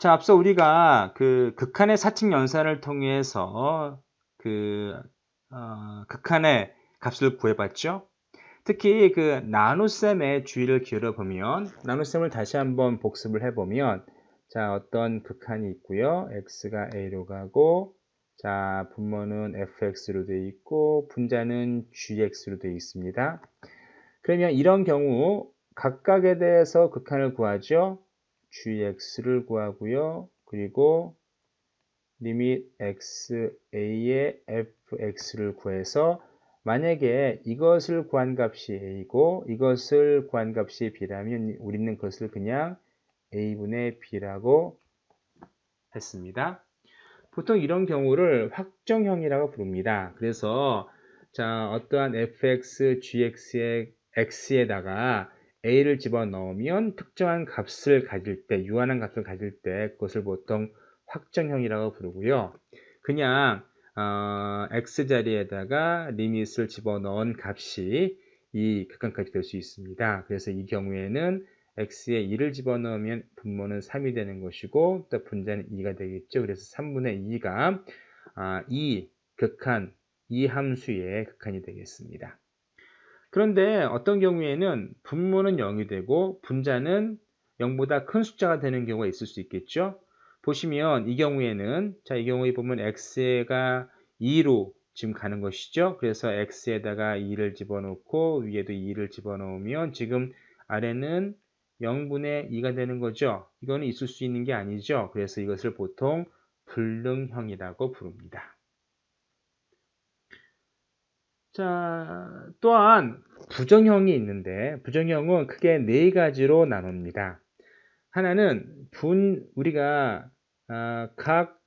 자, 앞서 우리가 그 극한의 사칙 연산을 통해서 극한의 값을 구해봤죠. 특히 그 나눗셈의 주의를 기울여 보면, 나눗셈을 다시 한번 복습을 해보면, 자, 어떤 극한이 있고요. x가 a로 가고, 자, 분모는 fx로 되어 있고, 분자는 gx로 되어 있습니다. 그러면 이런 경우 각각에 대해서 극한을 구하죠. gx를 구하고요. 그리고 리밋 xa의 fx를 구해서 만약에 이것을 구한 값이 a고 이것을 구한 값이 b라면 우리는 그것을 그냥 a분의 b라고 했습니다. 보통 이런 경우를 확정형이라고 부릅니다. 그래서 자, 어떠한 fx, gx의 x에다가 a를 집어넣으면 특정한 값을 가질 때, 유한한 값을 가질 때 그것을 보통 확정형이라고 부르고요. 그냥 x자리에다가 리밋을 집어넣은 값이 이 극한값이 될 수 있습니다. 그래서 이 경우에는 x에 2를 집어넣으면 분모는 3이 되는 것이고 또 분자는 2가 되겠죠. 그래서 3분의 2가 이 함수의 극한이 되겠습니다. 그런데 어떤 경우에는 분모는 0이 되고 분자는 0보다 큰 숫자가 되는 경우가 있을 수 있겠죠. 보시면 이 경우에는 이 경우에 보면 x가 2로 지금 가는 것이죠. 그래서 x에다가 2를 집어넣고 위에도 2를 집어넣으면 지금 아래는 0분의 2가 되는 거죠. 이거는 있을 수 있는 게 아니죠. 그래서 이것을 보통 불능형이라고 부릅니다. 자, 또한 부정형이 있는데 부정형은 크게 네 가지로 나눕니다. 하나는 우리가 각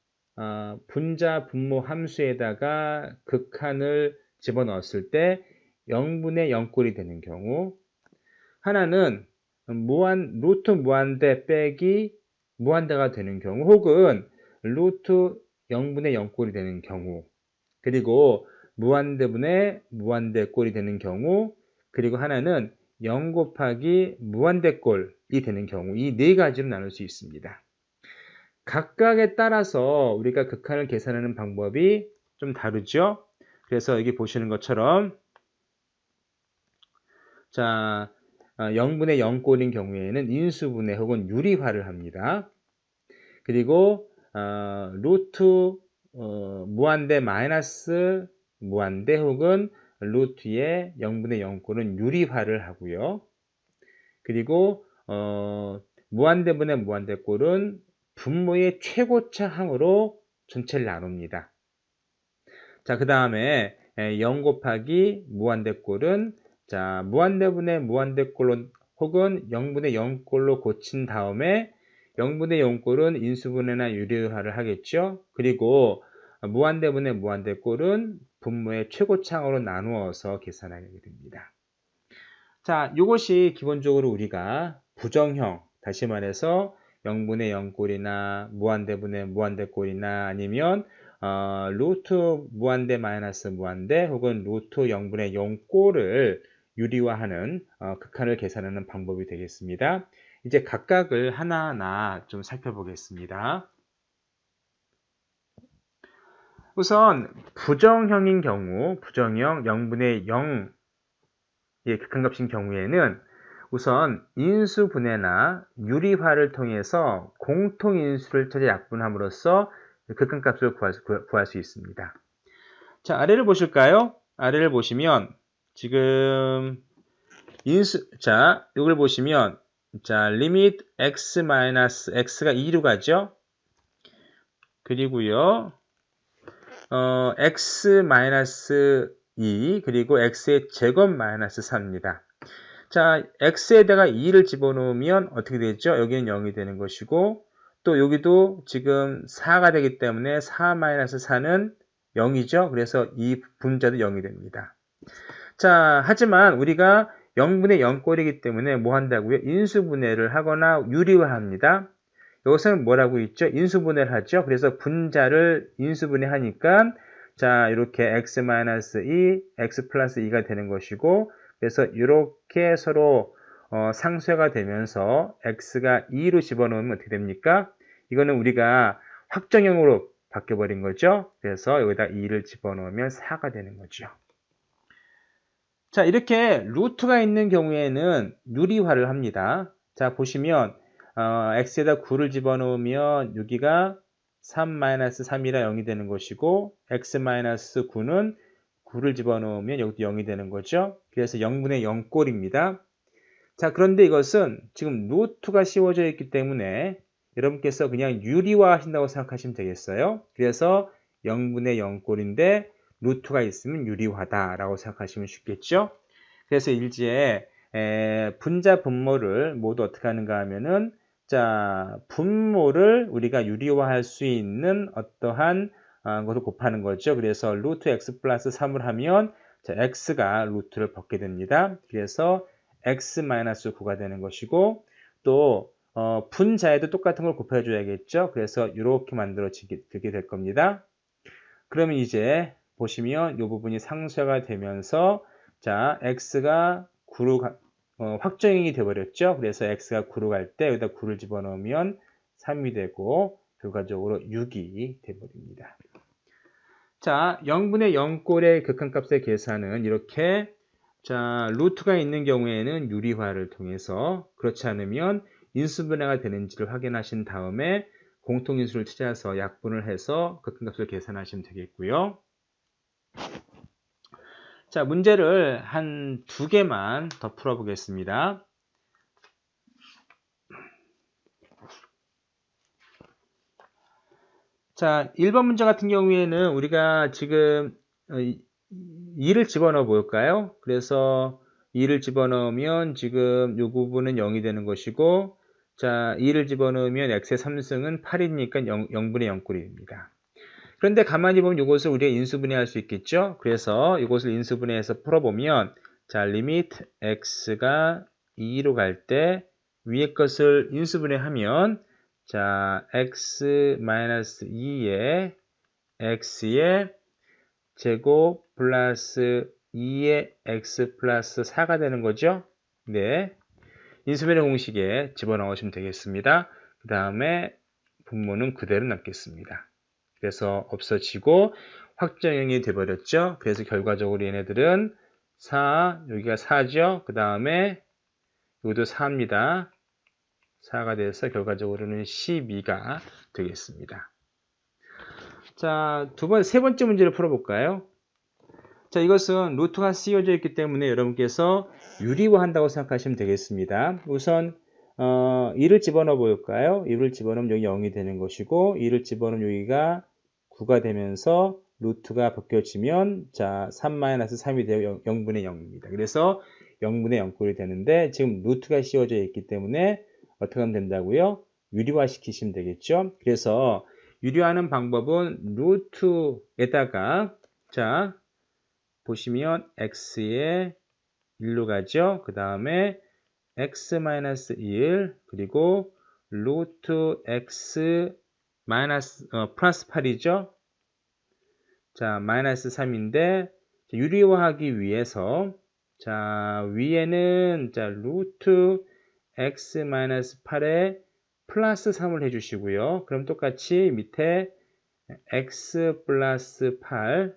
분자 분모 함수에다가 극한을 집어넣었을 때 0분의 0꼴이 되는 경우, 하나는 루트 무한대 빼기 무한대가 되는 경우, 혹은 루트 0분의 0꼴이 되는 경우, 그리고 무한대분의 무한대꼴이 되는 경우, 그리고 하나는 0 곱하기 무한대꼴이 되는 경우, 이 네 가지로 나눌 수 있습니다. 각각에 따라서 우리가 극한을 계산하는 방법이 좀 다르죠. 그래서 여기 보시는 것처럼 자, 0분의 0꼴인 경우에는 인수분해 혹은 유리화를 합니다. 그리고 루트 무한대 마이너스 무한대 혹은 루트의 0분의 0꼴은 유리화를 하고요. 그리고 무한대분의 무한대꼴은 분모의 최고차 항으로 전체를 나눕니다. 자, 그 다음에 0 곱하기 무한대꼴은 자, 무한대분의 무한대꼴로 혹은 0분의 0꼴로 고친 다음에 0분의 0꼴은 인수분해나 유리화를 하겠죠. 그리고 무한대분의 무한대꼴은 분모의 최고차항으로 나누어서 계산하게 됩니다. 자, 이것이 기본적으로 우리가 부정형, 다시 말해서 0분의 0꼴이나 무한대분의 무한대꼴이나 아니면 루트 무한대 마이너스 무한대 혹은 루트 0분의 0꼴을 유리화하는 극한을 계산하는 방법이 되겠습니다. 이제 각각을 하나하나 좀 살펴보겠습니다. 우선 부정형인 경우, 부정형 0분의 0의 극한값인 경우에는 우선 인수분해나 유리화를 통해서 공통인수를 찾아 약분함으로써 극한값을 구할 수 있습니다. 자, 아래를 보실까요? 아래를 보시면 지금 이걸 보시면 자, 리밋 x 마이너스 x가 2로 가죠. 그리고요. x 마이너스 2 그리고 x의 제곱 마이너스 3입니다. 자, x에다가 2를 집어넣으면 어떻게 되죠? 여기는 0이 되는 것이고 또 여기도 지금 4가 되기 때문에 4-4는 0이죠. 그래서 이 분자도 0이 됩니다. 자, 하지만 우리가 0분의 0꼴이기 때문에 뭐 한다고요? 인수분해를 하거나 유리화합니다. 이것은 뭐라고 있죠? 인수분해를 하죠. 그래서 분자를 인수분해하니까 자, 이렇게 x-2, x 플러스 2가 되는 것이고 그래서 이렇게 서로 상쇄가 되면서 x가 2로 집어넣으면 어떻게 됩니까? 이거는 우리가 확정형으로 바뀌어버린 거죠. 그래서 여기다 2를 집어넣으면 4가 되는 거죠. 자, 이렇게 루트가 있는 경우에는 유리화를 합니다. 자, 보시면 x에다 9를 집어넣으면 여기가 3-3이라 0이 되는 것이고 x-9는 9를 집어넣으면 여기도 0이 되는 거죠. 그래서 0분의 0꼴입니다. 자, 그런데 이것은 지금 루트가 씌워져 있기 때문에 여러분께서 그냥 유리화 하신다고 생각하시면 되겠어요. 그래서 0분의 0꼴인데 루트가 있으면 유리화다라고 생각하시면 쉽겠죠. 그래서 일지에 분자 분모를 모두 어떻게 하는가 하면은 자, 분모를 우리가 유리화할 수 있는 어떠한 것을 곱하는 거죠. 그래서 루트 x 플러스 3을 하면 자, x가 루트를 벗게 됩니다. 그래서 x-9가 되는 것이고 또 분자에도 똑같은 걸 곱해줘야겠죠. 그래서 이렇게 만들어지게 될 겁니다. 그러면 이제 보시면 이 부분이 상쇄가 되면서 자, x가 9로 확정형이 되어버렸죠. 그래서 x가 9로 갈 때 여기다 9를 집어넣으면 3이 되고 결과적으로 6이 되어버립니다. 자, 0분의 0꼴의 극한값의 계산은 이렇게 자, 루트가 있는 경우에는 유리화를 통해서 그렇지 않으면 인수분해가 되는지를 확인하신 다음에 공통인수를 찾아서 약분을 해서 극한값을 계산하시면 되겠고요. 자, 문제를 한 2개만 더 풀어보겠습니다. 자, 1번 문제 같은 경우에는 우리가 지금 2를 집어넣어 볼까요? 그래서 2를 집어넣으면 지금 이 부분은 0이 되는 것이고 자, 2를 집어넣으면 x의 3승은 8이니까 0분의 0꼴입니다. 그런데 가만히 보면 이것을 우리가 인수분해할 수 있겠죠? 그래서 이것을 인수분해해서 풀어보면 자, 리미트 x가 2로 갈 때 위의 것을 인수분해하면 자, x-2에 x의 제곱 플러스 2의 x 플러스 4가 되는 거죠? 네. 인수분해 공식에 집어넣으시면 되겠습니다. 그 다음에 분모는 그대로 남겠습니다. 그래서 없어지고 확정형이 돼버렸죠. 그래서 결과적으로 얘네들은 4, 여기가 4죠. 그 다음에 여기도 4입니다. 4가 돼서 결과적으로는 12가 되겠습니다. 자, 세 번째 문제를 풀어볼까요? 자, 이것은 루트가 씌워져 있기 때문에 여러분께서 유리화한다고 생각하시면 되겠습니다. 우선 2를 집어넣어 볼까요? 2를 집어넣으면 여기 0이 되는 것이고 2를 집어넣으면 여기가 9가 되면서 루트가 벗겨지면 자 3-3이 되어 0분의 0입니다. 그래서 0분의 0꼴이 되는데 지금 루트가 씌워져 있기 때문에 어떻게 하면 된다고요? 유리화 시키시면 되겠죠. 그래서 유리화하는 방법은 루트에다가 자 보시면 x에 1로 가죠. 그 다음에 x-1 그리고 루트 x 플러스 8이죠. 자, 마이너스 3인데 유리화하기 위해서 자, 위에는 자, 루트 x-8에 플러스 3을 해주시고요. 그럼 똑같이 밑에 x 플러스 8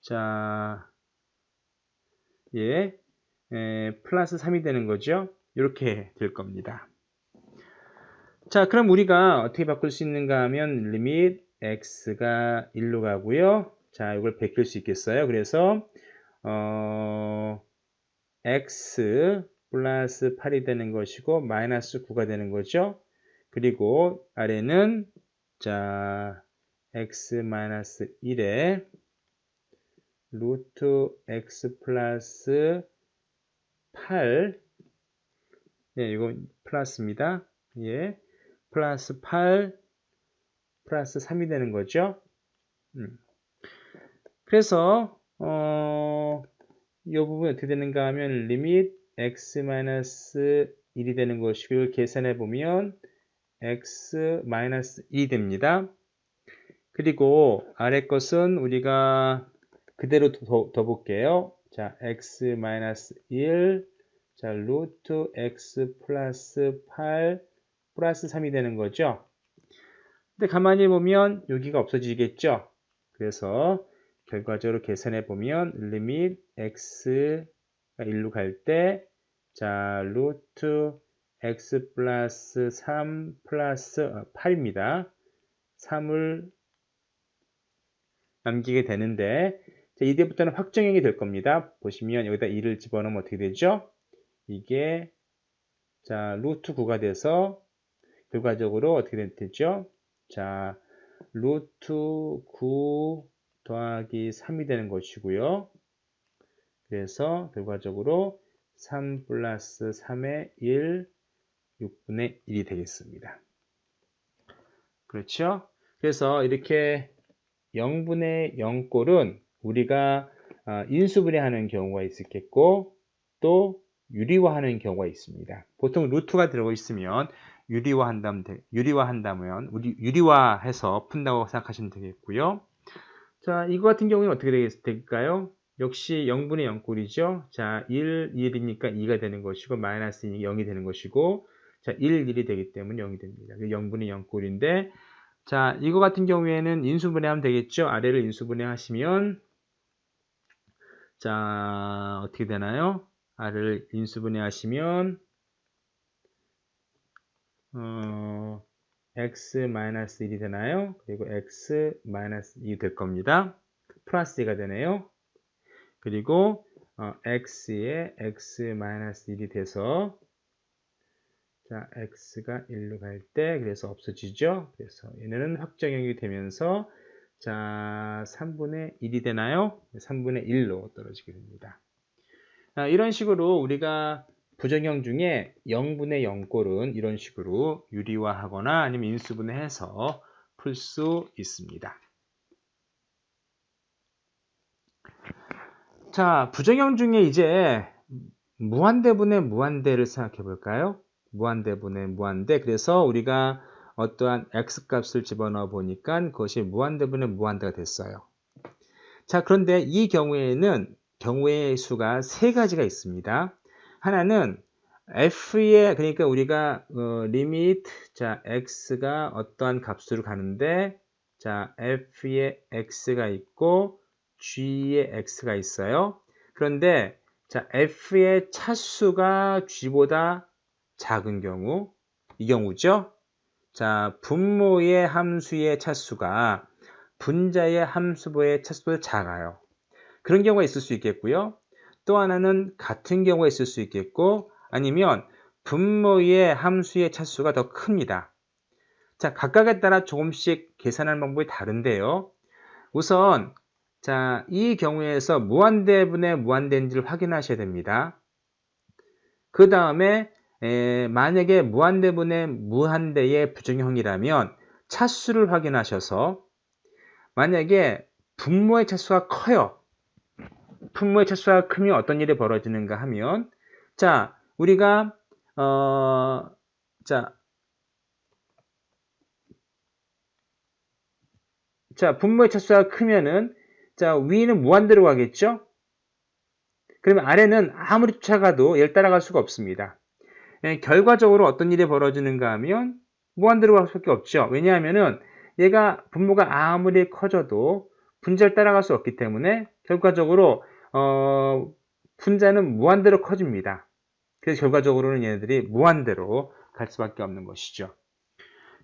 자, 예, 플러스 3이 되는 거죠. 이렇게 될 겁니다. 자, 그럼 우리가 어떻게 바꿀 수 있는가 하면 리밋 x가 1로 가고요. 자, 이걸 베낄 수 있겠어요. 그래서 x 플러스 8이 되는 것이고 마이너스 9가 되는 거죠. 그리고 아래는 자, x 마이너스 1에 루트 x 플러스 8 네, 이건 플러스입니다. 예, 플러스 8 플러스 3이 되는 거죠. 그래서 이 부분이 어떻게 되는가 하면 리밋 x-1이 되는 것이고 이걸 계산해 보면 x-2이 됩니다. 그리고 아래 것은 우리가 그대로 더 볼게요. 자, x-1 자, 루트 x 플러스 8 플러스 3이 되는 거죠. 근데 가만히 보면 여기가 없어지겠죠. 그래서 결과적으로 계산해 보면 리밋 x가 1로 갈 때 자 루트 x 플러스 3 플러스 8입니다. 3을 남기게 되는데 자, 이때부터는 확정형이 될 겁니다. 보시면 여기다 2를 집어넣으면 어떻게 되죠? 이게 자 루트 9가 돼서 결과적으로 어떻게 되죠? 자 루트 9 더하기 3이 되는 것이고요. 그래서 결과적으로 3 플러스 3의 1, 6분의 1이 되겠습니다. 그렇죠? 그래서 이렇게 0분의 0꼴은 우리가 인수분해하는 경우가 있겠고 또 유리화하는 경우가 있습니다. 보통 루트가 들어가 있으면 유리화한다면 유리화해서 푼다고 생각하시면 되겠고요. 자, 이거 같은 경우는 어떻게 될까요? 역시 0분의 0꼴이죠. 자, 1, 1이니까 2가 되는 것이고 마이너스 2가 0이 되는 것이고 자, 1, 1이 되기 때문에 0이 됩니다. 0분의 0꼴인데 자, 이거 같은 경우에는 인수분해하면 되겠죠. 아래를 인수분해하시면 자, 어떻게 되나요? 아래를 인수분해하시면 x-1이 되나요? 그리고 x-2이 될 겁니다. 플러스 2가 되네요. 그리고 x에 x-1이 돼서 자, x가 1로 갈 때 그래서 없어지죠. 그래서 얘네는 확정형이 되면서 자, 3분의 1이 되나요? 3분의 1로 떨어지게 됩니다. 이런 식으로 우리가 부정형 중에 0분의 0꼴은 이런 식으로 유리화하거나 아니면 인수분해해서 풀 수 있습니다. 자, 부정형 중에 이제 무한대분의 무한대를 생각해 볼까요? 무한대분의 무한대. 그래서 우리가 어떠한 x값을 집어넣어 보니까 그것이 무한대분의 무한대가 됐어요. 자, 그런데 이 경우에는 경우의 수가 세 가지가 있습니다. 하나는 f의 그러니까 우리가 리미트 자 x가 어떠한 값으로 가는데 자 f의 x가 있고 g의 x가 있어요. 그런데 자 f의 차수가 g보다 작은 경우 이 경우죠. 자 분모의 함수의 차수가 분자의 함수의 차수보다 작아요. 그런 경우가 있을 수 있겠고요. 또 하나는 같은 경우가 있을 수 있겠고 아니면 분모의 함수의 차수가 더 큽니다. 자, 각각에 따라 조금씩 계산하는 방법이 다른데요. 우선 자, 이 경우에서 무한대분의 무한대인지를 확인하셔야 됩니다. 그 다음에 만약에 무한대분의 무한대의 부정형이라면 차수를 확인하셔서 만약에 분모의 차수가 커요. 분모의 차수가 크면 어떤 일이 벌어지는가 하면 자 우리가 자 분모의 차수가 크면은 자 위는 무한대로 가겠죠. 그러면 아래는 아무리 쫓아가도 얘를 따라갈 수가 없습니다. 결과적으로 어떤 일이 벌어지는가 하면 무한대로 갈 수밖에 없죠. 왜냐하면은 얘가 분모가 아무리 커져도 분자를 따라갈 수 없기 때문에 결과적으로 분자는 무한대로 커집니다. 그래서 결과적으로는 얘네들이 무한대로 갈 수밖에 없는 것이죠.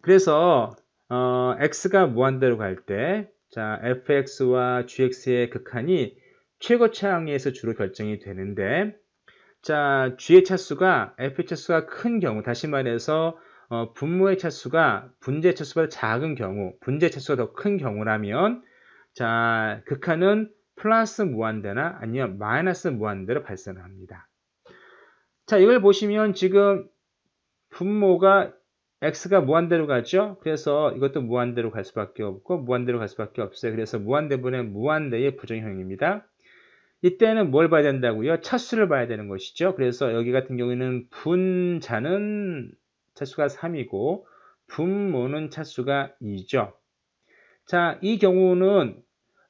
그래서 x가 무한대로 갈 때 자 fx와 gx의 극한이 최고차항에서 주로 결정이 되는데 자 g의 차수가 f의 차수가 큰 경우 다시 말해서 분모의 차수가 분자의 차수보다 작은 경우 분자의 차수가 더 큰 경우라면 자 극한은 플러스 무한대나 아니면 마이너스 무한대로 발생합니다. 자 이걸 보시면 지금 분모가 x가 무한대로 가죠. 그래서 이것도 무한대로 갈 수밖에 없고 무한대로 갈 수밖에 없어요. 그래서 무한대분의 무한대의 부정형입니다. 이때는 뭘 봐야 된다고요? 차수를 봐야 되는 것이죠. 그래서 여기 같은 경우에는 분자는 차수가 3이고 분모는 차수가 2죠. 자, 이 경우는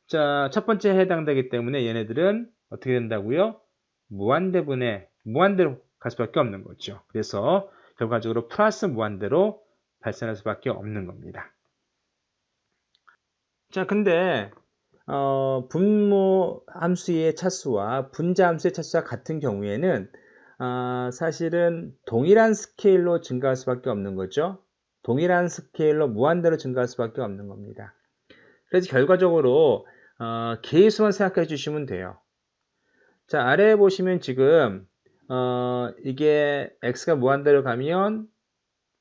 자, 첫 번째에 해당되기 때문에 얘네들은 어떻게 된다고요? 무한대로 갈 수밖에 없는 거죠. 그래서 결과적으로 플러스 무한대로 발생할 수밖에 없는 겁니다. 자, 근데 분모 함수의 차수와 분자 함수의 차수와 같은 경우에는 사실은 동일한 스케일로 증가할 수밖에 없는 거죠. 동일한 스케일로 무한대로 증가할 수밖에 없는 겁니다. 그래서 결과적으로 계수만 생각해 주시면 돼요. 자, 아래에 보시면 지금 이게 x가 무한대로 가면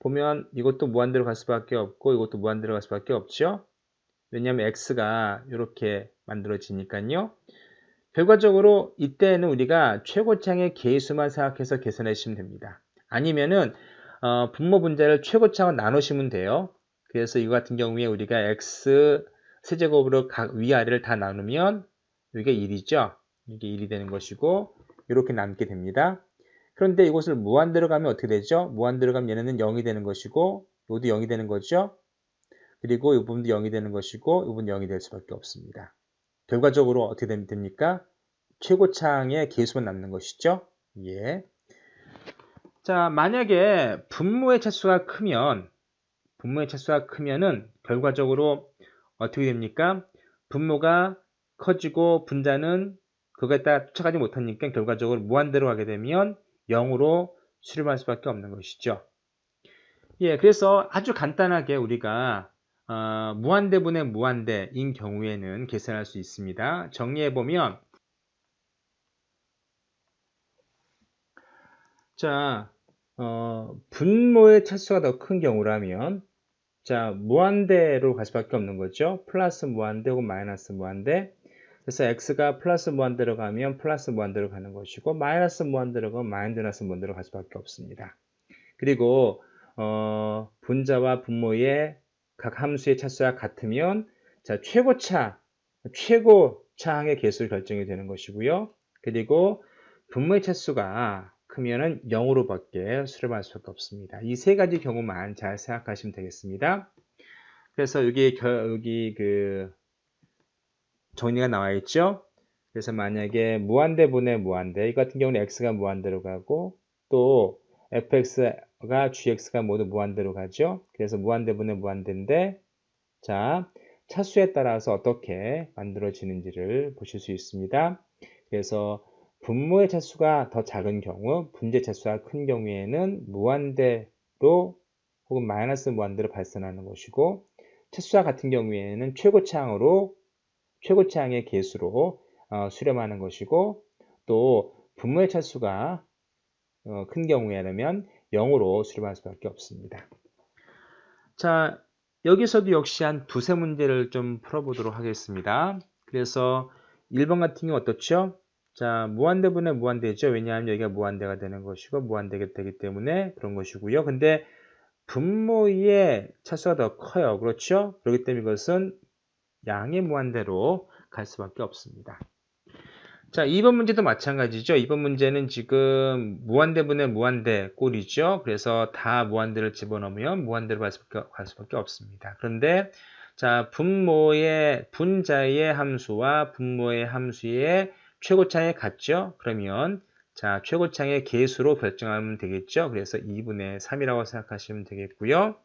보면 이것도 무한대로 갈 수밖에 없고 이것도 무한대로 갈 수밖에 없죠. 왜냐하면 x가 이렇게 만들어지니까요. 결과적으로 이때는 우리가 최고창의 계수만 생각해서 계산해 주시면 됩니다. 아니면은 분모 분자를 최고창으로 나누시면 돼요. 그래서 이거 같은 경우에 우리가 x 세제곱으로 각 위아래를 다 나누면 이게 1이죠. 이게 1이 되는 것이고 이렇게 남게 됩니다. 그런데 이것을 무한대로 가면 어떻게 되죠? 무한대로 가면 얘네는 0이 되는 것이고 이것도 0이 되는 거죠. 그리고 이 부분도 0이 되는 것이고 이 부분도 0이 될 수밖에 없습니다. 결과적으로 어떻게 됩니까? 최고창의 계수만 남는 것이죠. 예. 자, 만약에 분모의 차수가 크면은 결과적으로 어떻게 됩니까? 분모가 커지고 분자는 그거에 따라 쫓아가지 못하니까 결과적으로 무한대로 가게 되면 0으로 수렴할 수밖에 없는 것이죠. 예, 그래서 아주 간단하게 우리가 무한대분의 무한대인 경우에는 계산할 수 있습니다. 정리해보면 자, 분모의 차수가 더 큰 경우라면 자, 무한대로 갈 수밖에 없는 거죠. 플러스 무한대 혹은 마이너스 무한대. 그래서 x가 플러스 무한대로 가면 플러스 무한대로 가는 것이고 마이너스 무한대로 가면 마이너스 무한대로 갈 수밖에 없습니다. 그리고 분자와 분모의 각 함수의 차수가 같으면 자, 최고차항의 개수를 결정이 되는 것이고요. 그리고 분모의 차수가 크면은 0으로밖에 수렴할 수밖에 없습니다. 이 세 가지 경우만 잘 생각하시면 되겠습니다. 그래서 여기 그 정리가 나와 있죠. 그래서 만약에 무한대분의 무한대, 이 같은 경우는 x가 무한대로 가고 또 fx가 gx가 모두 무한대로 가죠. 그래서 무한대분의 무한대인데 자, 차수에 따라서 어떻게 만들어지는지를 보실 수 있습니다. 그래서 분모의 차수가 더 작은 경우, 분자 차수가 큰 경우에는 무한대로 혹은 마이너스 무한대로 발생하는 것이고 차수와 같은 경우에는 최고차항의 개수로 수렴하는 것이고 또 분모의 차수가 큰 경우에는 0으로 수렴할 수밖에 없습니다. 자, 여기서도 역시 한 두세 문제를 좀 풀어보도록 하겠습니다. 그래서 1번 같은 경우 어떻죠? 자, 무한대분의 무한대죠. 왜냐하면 여기가 무한대가 되는 것이고 무한대가 되기 때문에 그런 것이고요. 근데 분모의 차수가 더 커요. 그렇죠? 그렇기 때문에 이것은 양의 무한대로 갈 수밖에 없습니다. 자, 2번 문제도 마찬가지죠. 2번 문제는 지금 무한대분의 무한대 꼴이죠. 그래서 다 무한대를 집어넣으면 무한대로 갈 수밖에 없습니다. 그런데 자, 분자의 함수와 분모의 함수의 최고차에 같죠. 그러면 자, 최고차의 계수로 결정하면 되겠죠. 그래서 2분의 3이라고 생각하시면 되겠고요.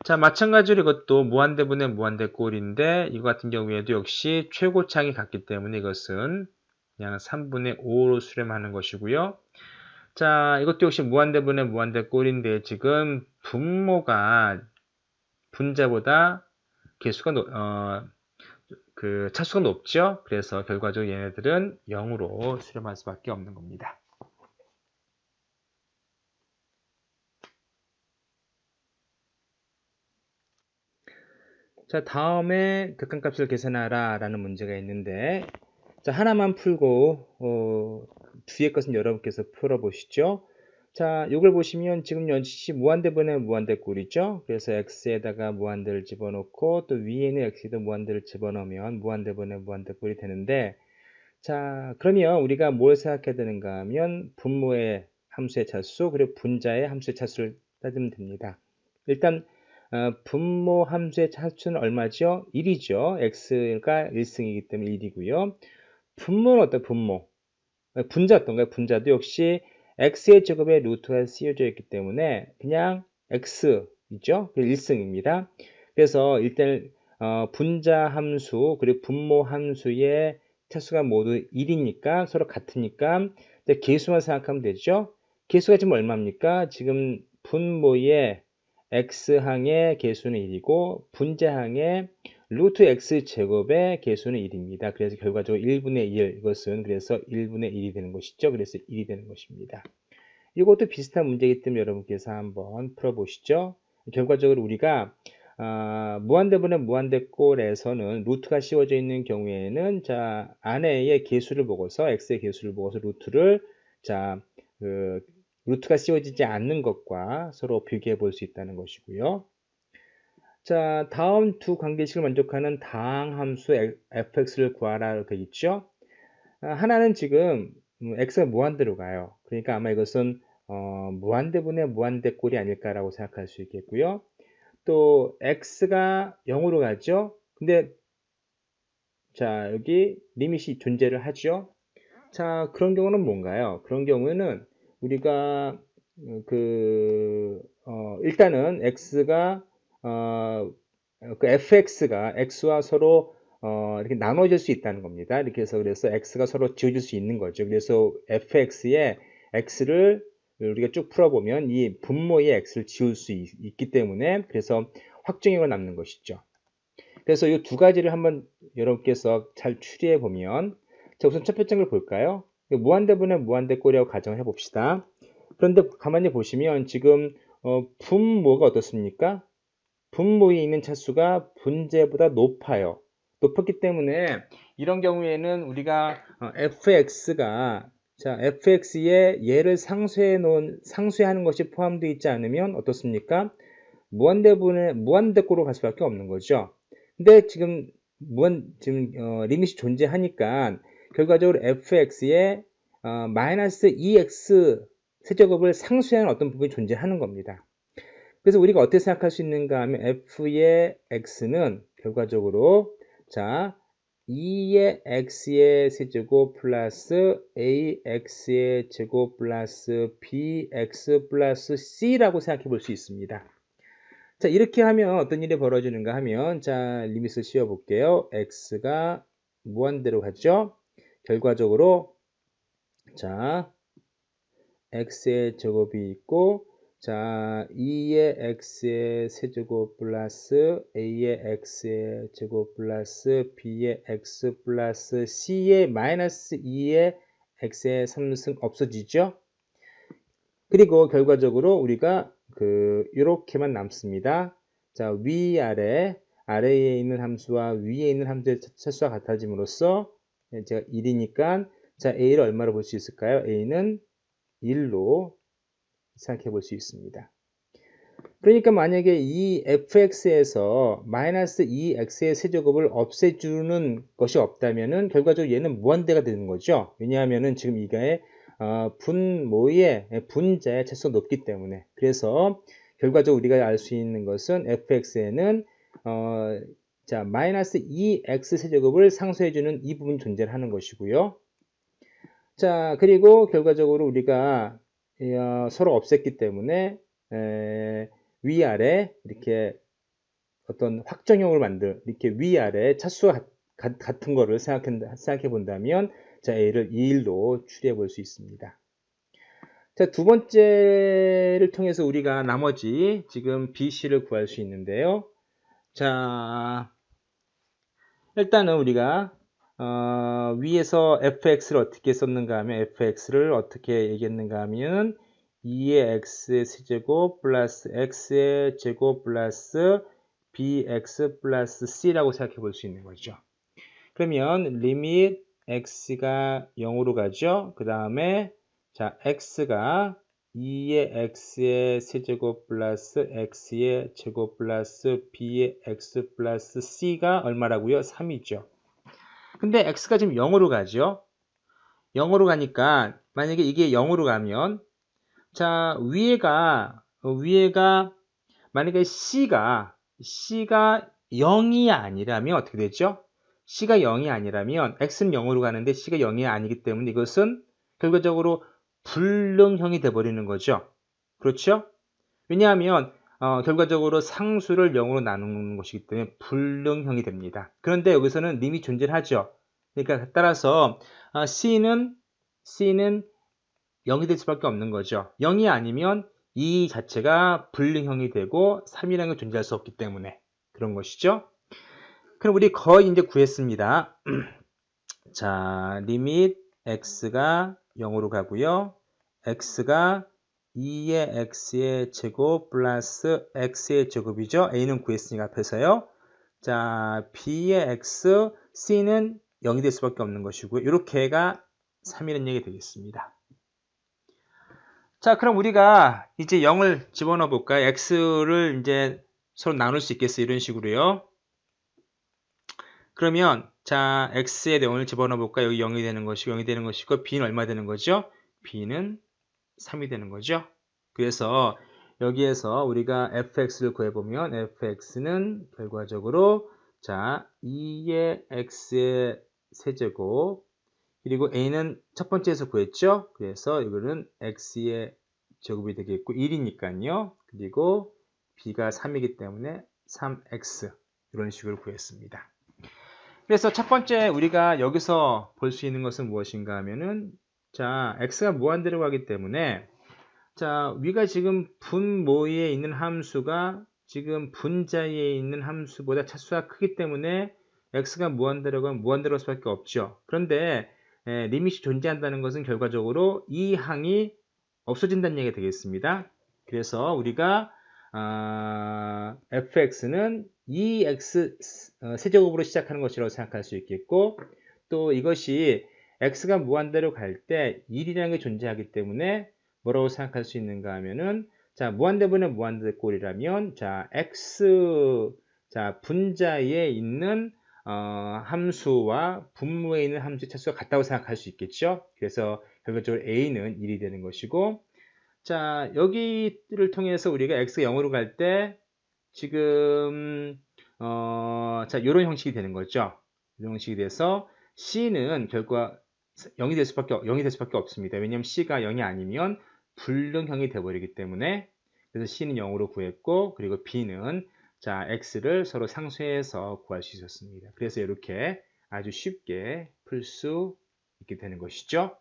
자, 마찬가지로 이것도 무한대분의 무한대 꼴인데 이거 같은 경우에도 역시 최고차항이 같기 때문에 이것은 그냥 3분의 5로 수렴하는 것이고요. 자, 이것도 역시 무한대분의 무한대 꼴인데 지금 분모가 분자보다 차수가 높죠. 그래서 결과적으로 얘네들은 0으로 수렴할 수밖에 없는 겁니다. 자, 다음에 극한값을 계산하라 라는 문제가 있는데 자, 하나만 풀고 뒤에 것은 여러분께서 풀어보시죠. 자, 이걸 보시면 지금 역시 무한대분의 무한대꼴이죠. 그래서 x에다가 무한대를 집어넣고 또 위에는 x에도 무한대를 집어넣으면 무한대분의 무한대꼴이 되는데 자, 그러면 우리가 뭘 생각해야 되는가 하면 분모의 함수의 차수 그리고 분자의 함수의 차수를 따지면 됩니다. 일단 분모 함수의 차수는 얼마죠? 1이죠. x가 1승이기 때문에 1이고요. 분모는 어떤 분모? 분자 어떤가요? 분자도 역시 x의 제곱에 루트가 씌워져 있기 때문에 그냥 x이죠. 1승입니다. 그래서 일단 분자 함수 그리고 분모 함수의 차수가 모두 1이니까 서로 같으니까 계수만 생각하면 되죠. 계수가 지금 얼마입니까? 지금 분모의 x항의 계수는 1이고 분자항의 루트 x 제곱의 계수는 1입니다. 그래서 결과적으로 1분의 1 이것은 그래서 1분의 1이 되는 것이죠. 그래서 1이 되는 것입니다. 이것도 비슷한 문제이기 때문에 여러분께서 한번 풀어보시죠. 결과적으로 우리가 무한대분의 무한대꼴에서는 루트가 씌워져 있는 경우에는 자 안에의 계수를 보고서 x의 계수를 보고서 루트를 루트가 씌워지지 않는 것과 서로 비교해 볼 수 있다는 것이고요. 자, 다음 두 관계식을 만족하는 다항함수 fx를 구하라 되어 있죠. 하나는 지금 x가 무한대로 가요. 그러니까 아마 이것은 무한대분의 무한대꼴이 아닐까라고 생각할 수 있겠고요. 또 x가 0으로 가죠. 근데 자 여기 리밋이 존재를 하죠. 자 그런 경우는 뭔가요? 그런 경우는 우리가 일단은 x가 그 fx가 x와 서로 이렇게 나눠질 수 있다는 겁니다. 이렇게 해서 그래서 x가 서로 지워질 수 있는 거죠. 그래서 fx의 x를 우리가 쭉 풀어보면 이 분모의 x를 지울 수 있기 때문에 그래서 확정형으로 남는 것이죠. 그래서 이 두 가지를 한번 여러분께서 잘 추리해 보면 자 우선 첫 번째 걸 볼까요? 무한대분의 무한대꼴이라고 가정을 해봅시다. 그런데 가만히 보시면 지금 분모가 어떻습니까? 분모에 있는 차수가 분제보다 높아요. 높았기 때문에 이런 경우에는 우리가 fx가 fx에 얘를 상쇄하는 것이 포함되어 있지 않으면 어떻습니까? 무한대꼴로 갈 수밖에 없는 거죠. 근데 지금 리밋이 존재하니까 결과적으로 fx에 마이너스 2x 세제곱을 상쇄하는 어떤 부분이 존재하는 겁니다. 그래서 우리가 어떻게 생각할 수 있는가 하면 f의 x는 결과적으로 2의 x의 세제곱 플러스 ax의 제곱 플러스 bx 플러스 c라고 생각해 볼 수 있습니다. 자 이렇게 하면 어떤 일이 벌어지는가 하면 리밋을 씌워 볼게요. x가 무한대로 가죠. 결과적으로 x의 제곱이 있고 2의 x의 세제곱 플러스 a의 x의 제곱 플러스 b의 x 플러스 c의 마이너스 2의 x의 3승 없어지죠. 그리고 결과적으로 우리가 이렇게만 남습니다. 아래에 있는 함수와 위에 있는 함수의 차수가 같아짐으로써 제가 1이니까 a를 얼마로 볼 수 있을까요? a는 1로 생각해 볼 수 있습니다. 그러니까 만약에 이 fx에서 마이너스 2x의 세제곱을 없애주는 것이 없다면은 결과적으로 얘는 무한대가 되는 거죠. 왜냐하면은 지금 이게 분모의 분자의 차수가 높기 때문에. 그래서 결과적으로 우리가 알 수 있는 것은 fx에는 마이너스 2x 세제곱을 상쇄해주는 이 부분이 존재하는 것이고요. 그리고 결과적으로 우리가 서로 없앴기 때문에 위아래 이렇게 어떤 확정형을 이렇게 위아래 차수와 같은 거를 생각해 본다면 a를 2일로 추리해 볼 수 있습니다. 두 번째를 통해서 우리가 나머지 지금 BC를 구할 수 있는데요. 일단은 우리가 위에서 fx를 어떻게 썼는가 하면 fx를 어떻게 얘기했는가 하면 2의 x의 세제곱 플러스 x의 제곱 플러스 bx 플러스 c라고 생각해 볼 수 있는 거죠. 그러면 리밋 x가 0으로 가죠. 그 다음에 x가 2의 x의 세제곱 플러스 x의 제곱 플러스 b의 x 플러스 c가 얼마라고요? 3이죠. 근데 x가 지금 0으로 가죠. 0으로 가니까 만약에 이게 0으로 가면 위에가 만약에 c가 0이 아니라면 어떻게 되죠? c가 0이 아니라면 x는 0으로 가는데 c가 0이 아니기 때문에 이것은 결과적으로 불능형이 돼버리는 거죠. 그렇죠? 왜냐하면 결과적으로 상수를 0으로 나누는 것이기 때문에 불능형이 됩니다. 그런데 여기서는 님이 존재하죠. 그러니까 따라서 C는 0이 될 수밖에 없는 거죠. 0이 아니면 이 자체가 불능형이 되고 3이라는 게 존재할 수 없기 때문에 그런 것이죠. 그럼 우리 거의 이제 구했습니다. 자, 리밋 x가 0으로 가고요. x가 2의 x의 제곱 플러스 x의 제곱이죠. a는 구했으니까 앞에서요. 자, b의 x, c는 0이 될 수밖에 없는 것이고요. 이렇게가 3이라는 얘기 되겠습니다. 자, 그럼 우리가 이제 0을 집어넣어 볼까요? x를 이제 서로 나눌 수 있겠어요. 이런 식으로요. 그러면 자, x의 내용을 집어넣어 볼까? 여기 0이 되는 것이고 0이 되는 것이고 b는 얼마 되는 거죠? b는 3이 되는 거죠. 그래서 여기에서 우리가 fx를 구해보면 fx는 결과적으로 자, 2의 x의 세제곱 그리고 a는 첫 번째에서 구했죠. 그래서 이거는 x의 제곱이 되겠고 1이니까요. 그리고 b가 3이기 때문에 3x 이런 식으로 구했습니다. 그래서 첫 번째 우리가 여기서 볼 수 있는 것은 무엇인가 하면은 자, x가 무한대로 가기 때문에 자, 위가 지금 분모에 있는 함수가 지금 분자에 있는 함수보다 차수가 크기 때문에 x가 무한대로 가면 무한대로 갈 수밖에 없죠. 그런데 리밋이 존재한다는 것은 결과적으로 이 항이 없어진다는 얘기가 되겠습니다. 그래서 우리가 fx는 2x 세제곱으로 시작하는 것이라고 생각할 수 있겠고 또 이것이 x가 무한대로 갈 때 1이라는 게 존재하기 때문에 뭐라고 생각할 수 있는가 하면은 자 무한대분의 무한대꼴이라면 자 x 자 분자에 있는 함수와 분모에 있는 함수의 차수가 같다고 생각할 수 있겠죠. 그래서 결과적으로 a는 1이 되는 것이고 자, 여기를 통해서 우리가 x가 0으로 갈 때 지금 자, 이런 형식이 되는 거죠. 이런 형식이 돼서 c는 결과 0이 될 수밖에 없습니다. 왜냐하면 c가 0이 아니면 불능형이 되어버리기 때문에 그래서 c는 0으로 구했고 그리고 b는 자, x를 서로 상수해서 구할 수 있었습니다. 그래서 이렇게 아주 쉽게 풀 수 있게 되는 것이죠.